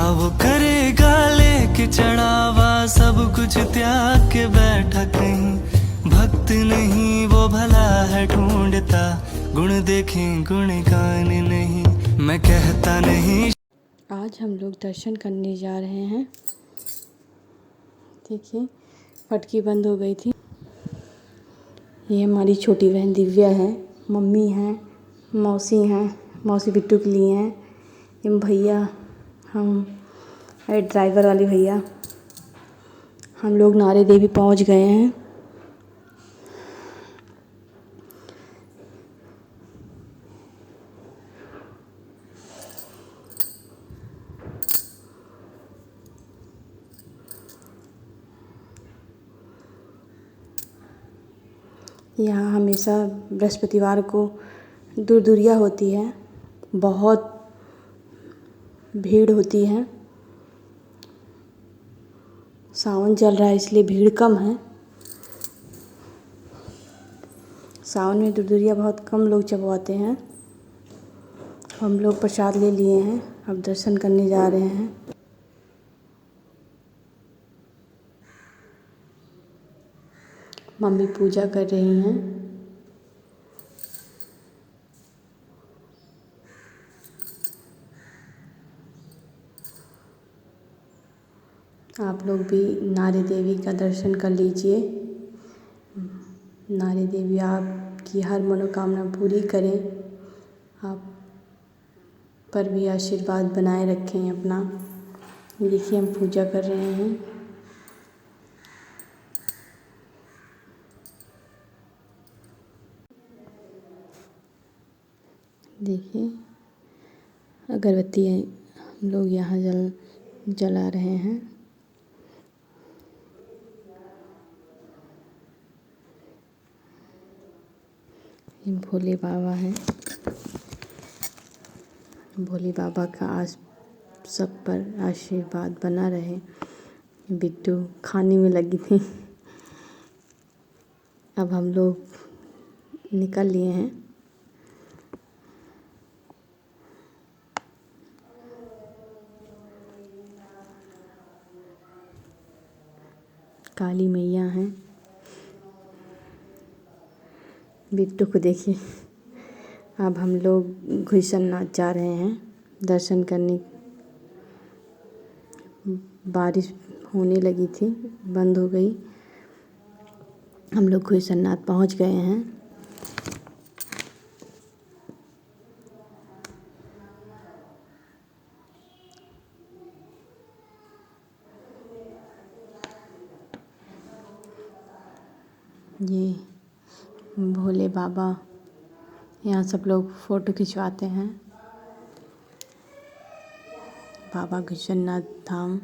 क्या वो करेगा लेके चढ़ावा, सब कुछ त्याग के बैठा कहीं। भक्त नहीं वो भला है ढूंढता, गुण देखें गुण गान नहीं, मैं कहता नहीं। आज हम लोग दर्शन करने जा रहे हैं। देखिए फटकी बंद हो गई थी। ये हमारी छोटी बहन दिव्या है, मम्मी हैं, मौसी हैं, मौसी बिट्टू के लिए हैं, ये भैया, हम ड्राइवर वाले भैया। हम लोग नारे देवी पहुंच गए हैं। यहाँ हमेशा बृहस्पतिवार को दूरदूरिया होती है, बहुत भीड़ होती है। सावन चल रहा है इसलिए भीड़ कम है। सावन में दूरदूरिया बहुत कम लोग चढ़वाते हैं। हम लोग प्रसाद ले लिए हैं, अब दर्शन करने जा रहे हैं। मम्मी पूजा कर रही हैं। आप लोग भी नारी देवी का दर्शन कर लीजिए। नारी देवी आपकी हर मनोकामना पूरी करें, आप पर भी आशीर्वाद बनाए रखें अपना। देखिए हम पूजा कर रहे हैं। देखिए अगरबत्ती हम लोग यहाँ जला रहे हैं। ये भोले बाबा हैं। भोले बाबा का आज सब पर आशीर्वाद बना रहे। बिट्टू खाने में लगी थी। अब हम लोग निकल लिए हैं। काली मैया हैं। बिट्टू को देखिए। अब हम लोग घुसरनाथ जा रहे हैं दर्शन करने। बारिश होने लगी थी, बंद हो गई। हम लोग घुसरनाथ पहुंच गए हैं। ये भोले बाबा, यहाँ सब लोग फ़ोटो खिंचवाते हैं। बाबा घुसरनाथ धाम,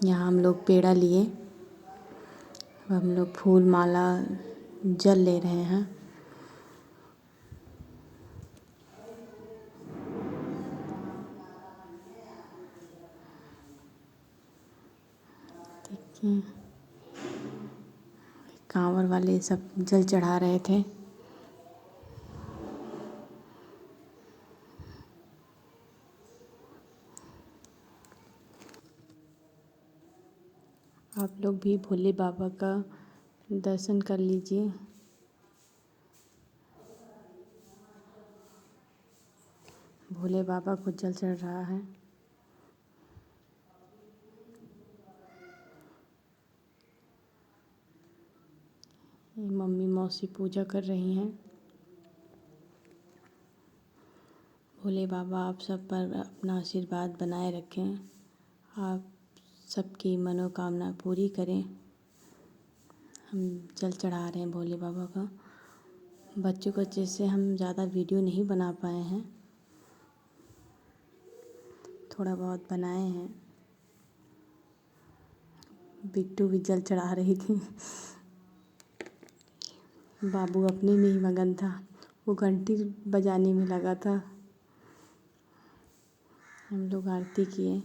यहाँ हम लोग पेड़ा लिए। अब हम लोग फूल माला जल ले रहे हैं। देखिए कांवर वाले सब जल चढ़ा रहे थे। आप लोग भी भोले बाबा का दर्शन कर लीजिए। भोले बाबा को जल चढ़ रहा है। ये मम्मी मौसी पूजा कर रही हैं। भोले बाबा आप सब पर अपना आशीर्वाद बनाए रखें, आप सबकी मनोकामना पूरी करें। हम जल चढ़ा रहे हैं भोले बाबा का। बच्चों को जैसे हम ज़्यादा वीडियो नहीं बना पाए हैं, थोड़ा बहुत बनाए हैं। बिट्टू भी जल चढ़ा रही थी। बाबू अपने में ही मगन था, वो घंटी बजाने में लगा था। हम लोग आरती किए।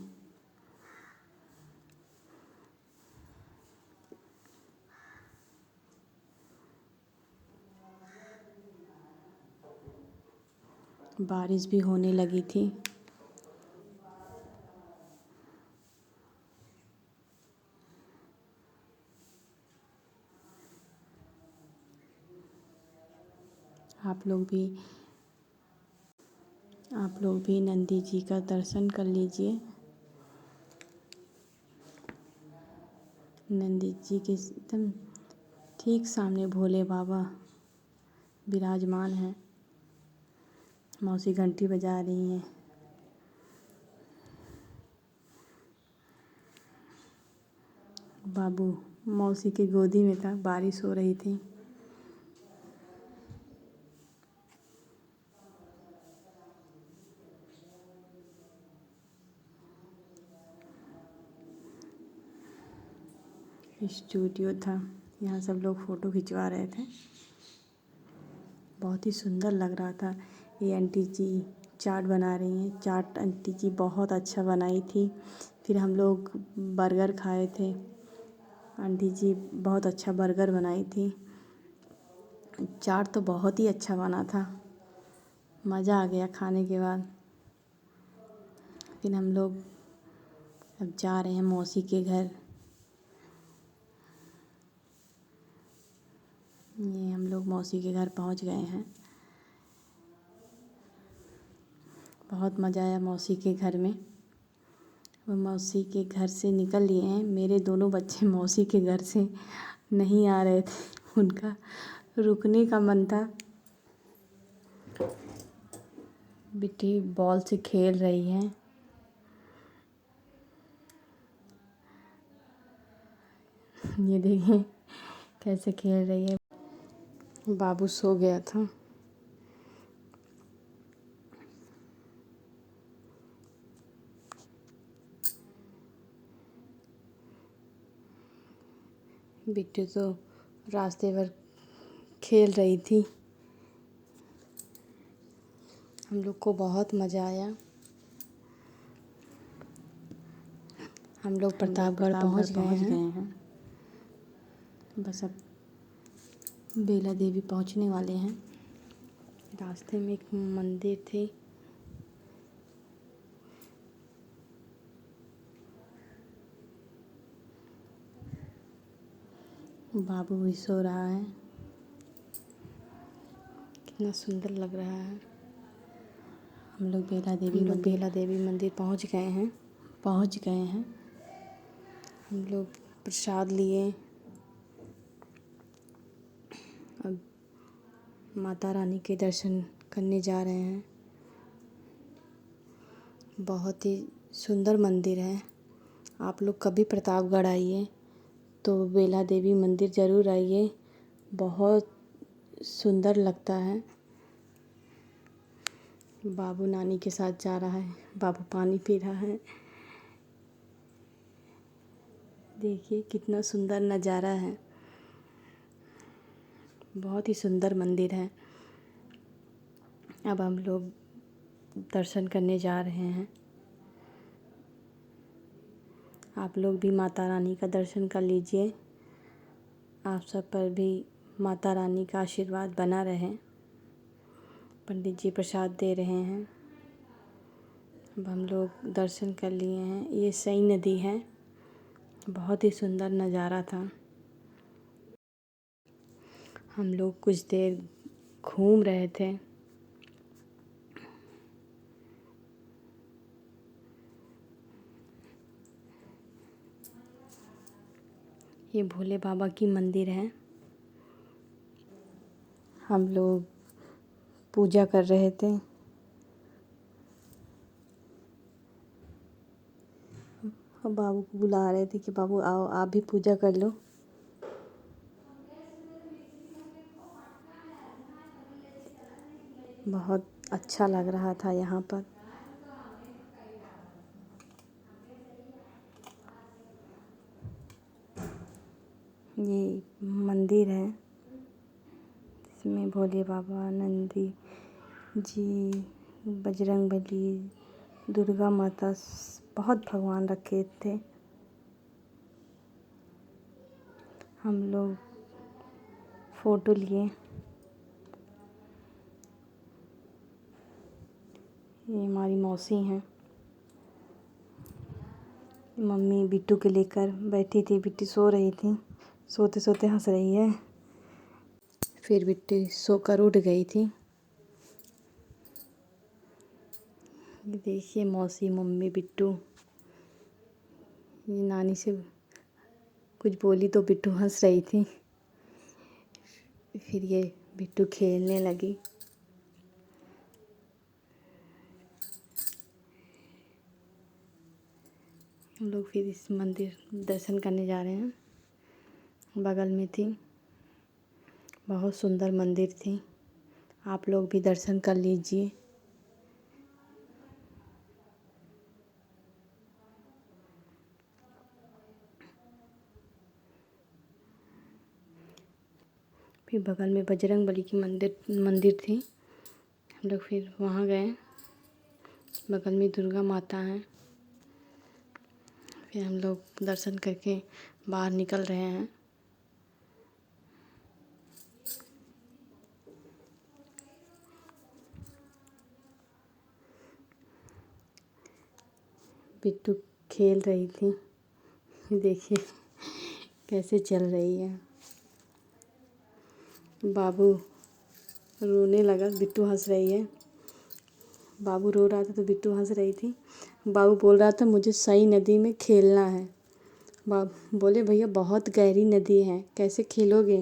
बारिश भी होने लगी थी। आप लोग भी नंदी जी का दर्शन कर लीजिए। नंदी जी के एकदम ठीक सामने भोले बाबा विराजमान हैं। मौसी घंटी बजा रही हैं। बाबू मौसी की गोदी में था, बारिश हो रही थी। स्टूडियो था, यहाँ सब लोग फ़ोटो खिंचवा रहे थे। बहुत ही सुंदर लग रहा था। ये आंटी जी चाट बना रही हैं। चाट आंटी जी बहुत अच्छा बनाई थी। फिर हम लोग बर्गर खाए थे। आंटी जी बहुत अच्छा बर्गर बनाई थी। चाट तो बहुत ही अच्छा बना था। मज़ा आ गया खाने के बाद। फिर हम लोग अब जा रहे हैं मौसी के घर। ये हम लोग मौसी के घर पहुंच गए हैं। बहुत मज़ा आया मौसी के घर में। वो मौसी के घर से निकल लिए हैं। मेरे दोनों बच्चे मौसी के घर से नहीं आ रहे थे, उनका रुकने का मन था। बिट्टी बॉल से खेल रही है। ये देखिए कैसे खेल रही है। बाबू सो गया था। बिट्टू तो रास्ते भर खेल रही थी। हम लोग को बहुत मज़ा आया। हम लोग प्रतापगढ़ पहुंच गए हैं। बस अब बेला देवी पहुंचने वाले हैं। रास्ते में एक मंदिर थे। बाबू भी सो रहा है। कितना सुंदर लग रहा है। हम लोग बेला देवी मंदिर पहुंच गए हैं। हम लोग प्रसाद लिए। अब माता रानी के दर्शन करने जा रहे हैं। बहुत ही सुंदर मंदिर है। आप लोग कभी प्रतापगढ़ आइए तो बेला देवी मंदिर ज़रूर आइए। बहुत सुंदर लगता है। बाबू नानी के साथ जा रहा है। बाबू पानी पी रहा है। देखिए कितना सुंदर नज़ारा है। बहुत ही सुंदर मंदिर है। अब हम लोग दर्शन करने जा रहे हैं। आप लोग भी माता रानी का दर्शन कर लीजिए। आप सब पर भी माता रानी का आशीर्वाद बना रहे। पंडित जी प्रसाद दे रहे हैं। अब हम लोग दर्शन कर लिए हैं। ये सई नदी है। बहुत ही सुंदर नज़ारा था। हम लोग कुछ देर घूम रहे थे। ये भोले बाबा की मंदिर है। हम लोग पूजा कर रहे थे। बाबू को बुला रहे थे कि बाबू आओ आप भी पूजा कर लो। बहुत अच्छा लग रहा था यहाँ पर। ये मंदिर है। इसमें भोले बाबा, नंदी जी, बजरंगबली, दुर्गा माता, बहुत भगवान रखे थे। हम लोग फ़ोटो लिए। ये हमारी मौसी हैं। मम्मी बिट्टू के लेकर बैठी थी। बिट्टी सो रही थी। सोते सोते हंस रही है। फिर बिट्टी सोकर उठ गई थी। ये देखिए मौसी, मम्मी, बिट्टू। ये नानी से कुछ बोली तो बिट्टू हंस रही थी। फिर ये बिट्टू खेलने लगी। हम लोग फिर इस मंदिर दर्शन करने जा रहे हैं। बगल में थी, बहुत सुंदर मंदिर थी। आप लोग भी दर्शन कर लीजिए। फिर बगल में बजरंगबली की मंदिर थी। हम लोग फिर वहाँ गए। बगल में दुर्गा माता हैं। फिर हम लोग दर्शन करके बाहर निकल रहे हैं। बिट्टू खेल रही थी। देखिए कैसे चल रही है। बाबू रोने लगा, बिट्टू हंस रही है। बाबू रो रहा था तो बिट्टू हंस रही थी। बाबू बोल रहा था मुझे सई नदी में खेलना है। बोले भैया बहुत गहरी नदी है, कैसे खेलोगे?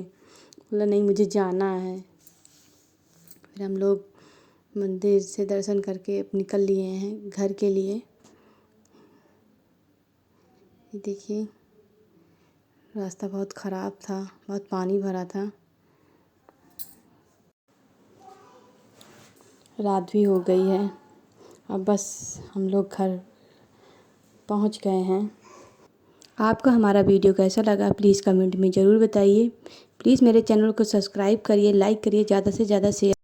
बोला नहीं मुझे जाना है। फिर हम लोग मंदिर से दर्शन करके निकल लिए हैं घर के लिए। ये देखिए रास्ता बहुत ख़राब था, बहुत पानी भरा था। रात भी हो गई है। अब बस हम लोग घर पहुंच गए हैं। आपको हमारा वीडियो कैसा लगा प्लीज़ कमेंट में ज़रूर बताइए। प्लीज़ मेरे चैनल को सब्सक्राइब करिए, लाइक करिए, ज़्यादा से ज़्यादा शेयर।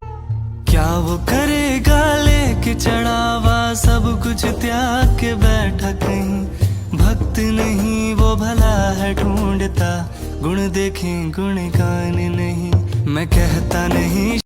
क्या वो करेगा लेके चढ़ावा, सब कुछ त्याग के बैठा कहीं। भक्त नहीं वो भला है ढूंढता, गुण देखें गुण गान नहीं। मैं कहता नहीं